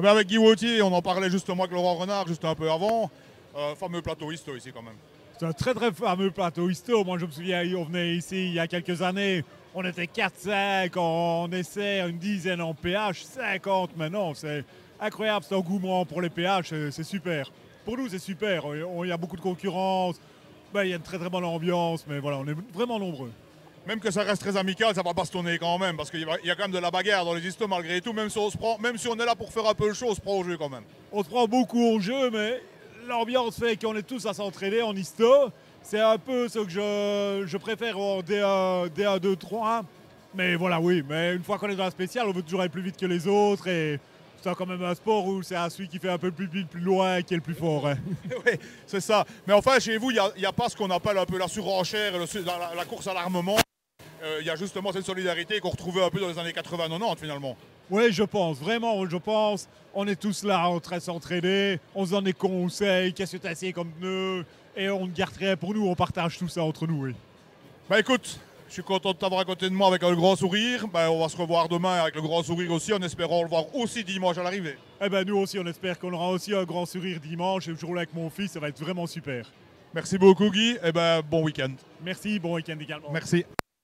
Eh ben, avec Guy Wautier, on en parlait justement avec Laurent Renard juste un peu avant. Fameux plateau histo ici quand même. C'est un très très fameux plateau histo. Moi je me souviens, on venait ici il y a quelques années. On était 4-5 en essai, une dizaine en PH, 50 maintenant. C'est incroyable cet engouement pour les PH, c'est super. Pour nous c'est super, il y a beaucoup de concurrence, ben, il y a une très très bonne ambiance, mais voilà, on est vraiment nombreux. Même que ça reste très amical, ça va bastonner quand même, parce qu'il y a quand même de la bagarre dans les histos malgré tout, même si on est là pour faire un peu le show, on se prend au jeu quand même. On se prend beaucoup au jeu, mais l'ambiance fait qu'on est tous à s'entraider en histo. C'est un peu ce que je préfère en D1, 2, 3. Mais voilà, oui. Mais une fois qu'on est dans la spéciale, on veut toujours aller plus vite que les autres. Et c'est quand même un sport où c'est celui qui fait un peu plus vite, plus loin, qui est le plus fort. Hein. Oui, c'est ça. Mais enfin, chez vous, il n'y a pas ce qu'on appelle un peu la surenchère, la course à l'armement. Il y a justement cette solidarité qu'on retrouvait un peu dans les années 80-90 finalement. Oui, je pense, vraiment, je pense. On est tous là en train de s'entraider, on se donne des conseils, qu'est-ce que tu as essayé comme pneu, et on ne garde rien pour nous, on partage tout ça entre nous, oui. Bah écoute, je suis content de t'avoir à côté de moi avec un grand sourire. Bah, on va se revoir demain avec le grand sourire aussi, en espérant le voir aussi dimanche à l'arrivée. Eh ben nous aussi, on espère qu'on aura aussi un grand sourire dimanche, et le jour-là avec mon fils, ça va être vraiment super. Merci beaucoup Guy, et ben bon week-end. Merci, bon week-end également. Merci.